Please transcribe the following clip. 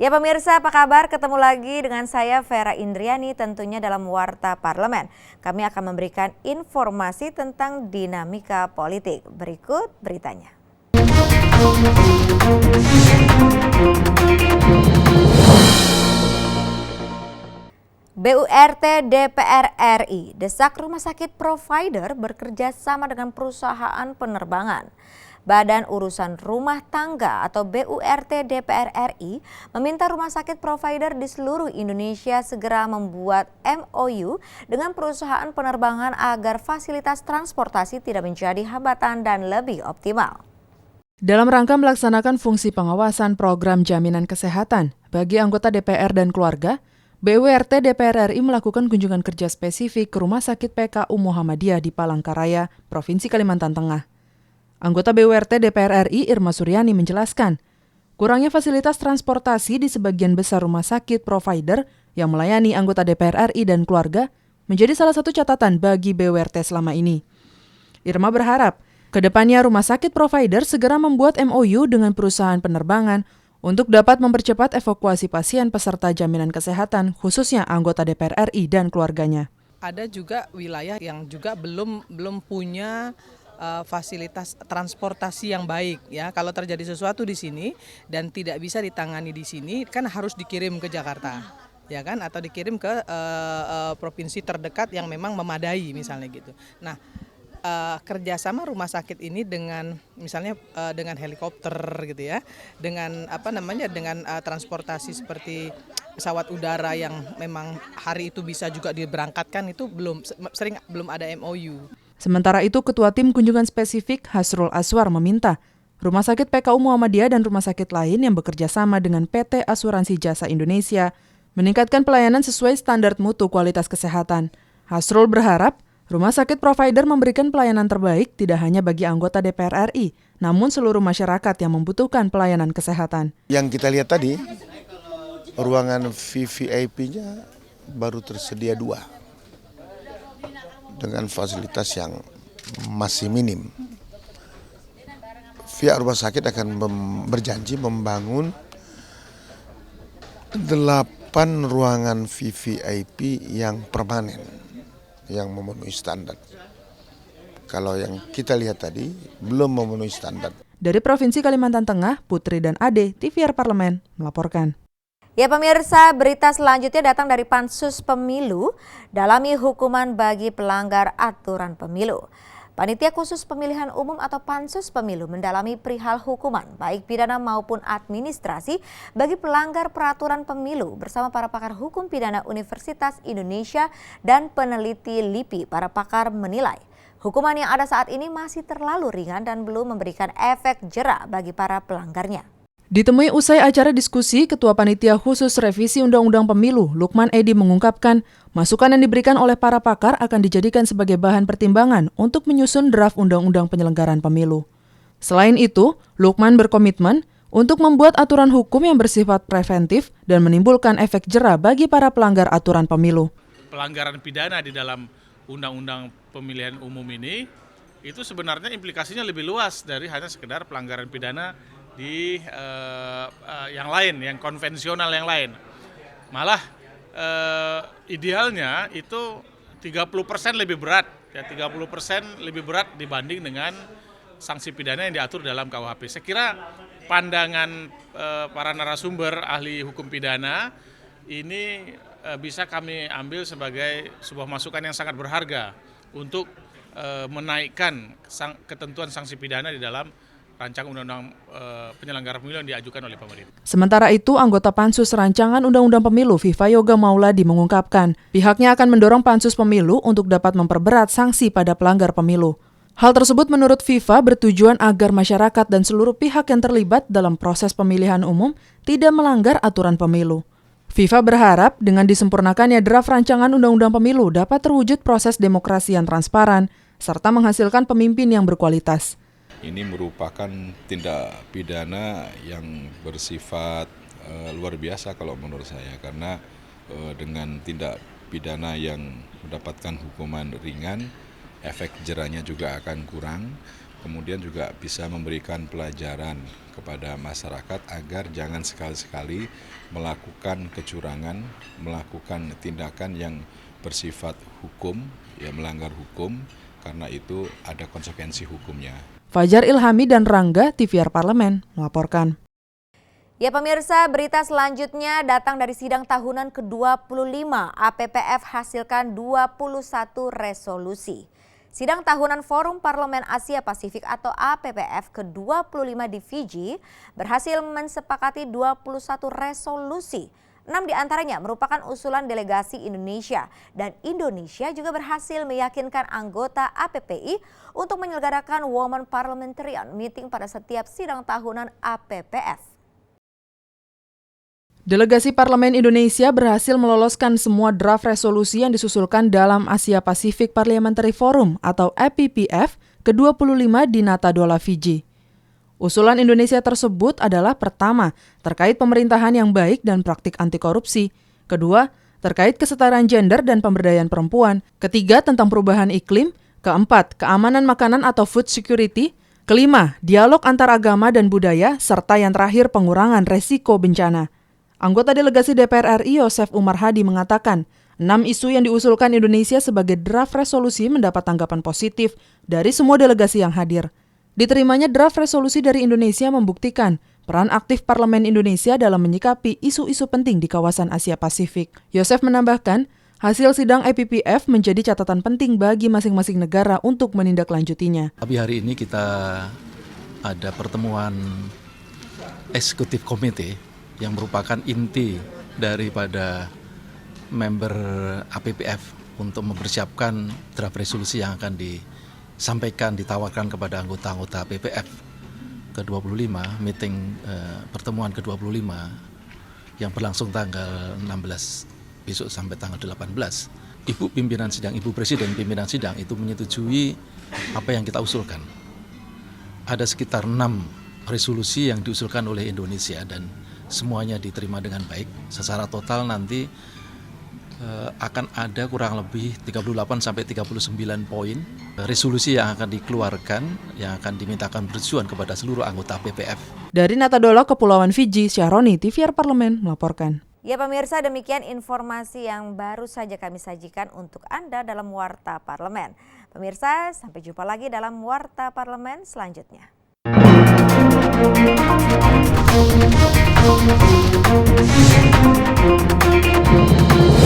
Ya pemirsa, apa kabar? Ketemu lagi dengan saya Vera Indriani tentunya dalam Warta Parlemen. Kami akan memberikan informasi tentang dinamika politik. Berikut beritanya. BURT DPR RI desak rumah sakit provider bekerja sama dengan perusahaan penerbangan. Badan Urusan Rumah Tangga atau BURT DPR RI meminta rumah sakit provider di seluruh Indonesia segera membuat MOU dengan perusahaan penerbangan agar fasilitas transportasi tidak menjadi hambatan dan lebih optimal. Dalam rangka melaksanakan fungsi pengawasan program jaminan kesehatan bagi anggota DPR dan keluarga, BURT DPR RI melakukan kunjungan kerja spesifik ke Rumah Sakit PKU Muhammadiyah di Palangkaraya, Provinsi Kalimantan Tengah. Anggota BURT DPR RI Irma Suryani menjelaskan, kurangnya fasilitas transportasi di sebagian besar rumah sakit provider yang melayani anggota DPR RI dan keluarga menjadi salah satu catatan bagi BURT selama ini. Irma berharap, kedepannya rumah sakit provider segera membuat MOU dengan perusahaan penerbangan untuk dapat mempercepat evakuasi pasien peserta jaminan kesehatan, khususnya anggota DPR RI dan keluarganya. Ada juga wilayah yang juga belum punya fasilitas transportasi yang baik ya. Kalau terjadi sesuatu di sini dan tidak bisa ditangani di sini kan harus dikirim ke Jakarta. Ya kan, atau dikirim ke provinsi terdekat yang memang memadai misalnya gitu. Nah, kerjasama rumah sakit ini dengan misalnya dengan helikopter gitu ya, dengan dengan transportasi seperti pesawat udara yang memang hari itu bisa juga diberangkatkan itu belum ada MOU. Sementara itu, Ketua Tim Kunjungan Spesifik Hasrul Aswar meminta Rumah Sakit PKU Muhammadiyah dan rumah sakit lain yang bekerja sama dengan PT Asuransi Jasa Indonesia meningkatkan pelayanan sesuai standar mutu kualitas kesehatan. Hasrul berharap rumah sakit provider memberikan pelayanan terbaik tidak hanya bagi anggota DPR RI, namun seluruh masyarakat yang membutuhkan pelayanan kesehatan. Yang kita lihat tadi, ruangan VVIP-nya baru tersedia 2 dengan fasilitas yang masih minim. Pihak rumah sakit akan berjanji membangun 8 ruangan VVIP yang permanen, yang memenuhi standar. Kalau yang kita lihat tadi belum memenuhi standar. Dari Provinsi Kalimantan Tengah, Putri dan Ade, TVR Parlemen melaporkan. Ya pemirsa, berita selanjutnya datang dari Pansus Pemilu, dalami hukuman bagi pelanggar aturan pemilu. Panitia Khusus Pemilihan Umum atau Pansus Pemilu mendalami perihal hukuman baik pidana maupun administrasi bagi pelanggar peraturan pemilu bersama para pakar hukum pidana Universitas Indonesia dan peneliti LIPI. Para pakar menilai hukuman yang ada saat ini masih terlalu ringan dan belum memberikan efek jera bagi para pelanggarnya. Ditemui usai acara diskusi, Ketua Panitia Khusus Revisi Undang-Undang Pemilu, Lukman Edi mengungkapkan, masukan yang diberikan oleh para pakar akan dijadikan sebagai bahan pertimbangan untuk menyusun draft Undang-Undang Penyelenggaraan Pemilu. Selain itu, Lukman berkomitmen untuk membuat aturan hukum yang bersifat preventif dan menimbulkan efek jera bagi para pelanggar aturan pemilu. Pelanggaran pidana di dalam Undang-Undang Pemilihan Umum ini, itu sebenarnya implikasinya lebih luas dari hanya sekedar pelanggaran pidana di yang lain, yang konvensional yang lain. Malah idealnya itu 30% lebih berat, ya 30% lebih berat dibanding dengan sanksi pidana yang diatur dalam KUHP. Saya kira pandangan para narasumber ahli hukum pidana ini bisa kami ambil sebagai sebuah masukan yang sangat berharga untuk menaikkan ketentuan sanksi pidana di dalam rancangan undang-undang penyelenggara pemilu yang diajukan oleh pemerintah. Sementara itu, anggota Pansus Rancangan Undang-Undang Pemilu Viva Yoga Mauladi mengungkapkan, pihaknya akan mendorong Pansus Pemilu untuk dapat memperberat sanksi pada pelanggar pemilu. Hal tersebut menurut Viva bertujuan agar masyarakat dan seluruh pihak yang terlibat dalam proses pemilihan umum tidak melanggar aturan pemilu. Viva berharap dengan disempurnakannya draft rancangan Undang-Undang Pemilu dapat terwujud proses demokrasi yang transparan serta menghasilkan pemimpin yang berkualitas. Ini merupakan tindak pidana yang bersifat luar biasa kalau menurut saya, karena dengan tindak pidana yang mendapatkan hukuman ringan, efek jerahnya juga akan kurang. kemudian juga bisa memberikan pelajaran kepada masyarakat agar jangan sekali-sekali melakukan kecurangan, melakukan tindakan yang bersifat hukum, ya melanggar hukum, karena itu ada konsekuensi hukumnya. Fajar Ilhami dan Rangga, TVR Parlemen, melaporkan. Ya pemirsa, berita selanjutnya datang dari sidang tahunan ke-25. APPF hasilkan 21 resolusi. Sidang tahunan Forum Parlemen Asia Pasifik atau APPF ke-25 di Fiji berhasil mensepakati 21 resolusi. 6 diantaranya merupakan usulan delegasi Indonesia dan Indonesia juga berhasil meyakinkan anggota APPI untuk menyelenggarakan Women Parliamentarian Meeting pada setiap sidang tahunan APPF. Delegasi Parlemen Indonesia berhasil meloloskan semua draft resolusi yang disusulkan dalam Asia Pacific Parliamentary Forum atau APPF ke-25 di Natadola, Fiji. Usulan Indonesia tersebut adalah pertama, terkait pemerintahan yang baik dan praktik anti korupsi. Kedua, terkait kesetaraan gender dan pemberdayaan perempuan. Ketiga, tentang perubahan iklim. Keempat, keamanan makanan atau food security. Kelima, dialog antar agama dan budaya. Serta yang terakhir, pengurangan resiko bencana. Anggota delegasi DPR RI Yosef Umar Hadi mengatakan, 6 isu yang diusulkan Indonesia sebagai draft resolusi mendapat tanggapan positif dari semua delegasi yang hadir. Diterimanya draft resolusi dari Indonesia membuktikan peran aktif Parlemen Indonesia dalam menyikapi isu-isu penting di kawasan Asia Pasifik. Yosef menambahkan, hasil sidang APPF menjadi catatan penting bagi masing-masing negara untuk menindaklanjutinya. Tapi hari ini kita ada pertemuan eksekutif komite yang merupakan inti daripada member APPF untuk mempersiapkan draft resolusi yang akan disampaikan, ditawarkan kepada anggota-anggota APPF ke-25, meeting pertemuan ke-25 yang berlangsung tanggal 16 besok sampai tanggal 18. Ibu pimpinan sidang, Ibu Presiden pimpinan sidang itu menyetujui apa yang kita usulkan. Ada sekitar 6 resolusi yang diusulkan oleh Indonesia dan semuanya diterima dengan baik. Secara total nanti akan ada kurang lebih 38 sampai 39 poin resolusi yang akan dikeluarkan, yang akan dimintakan persetujuan kepada seluruh anggota APPF. Dari Natadola, Kepulauan Fiji, Syahroni, TVR Parlemen melaporkan. Ya pemirsa, demikian informasi yang baru saja kami sajikan untuk Anda dalam Warta Parlemen. Pemirsa, sampai jumpa lagi dalam Warta Parlemen selanjutnya. Thank you.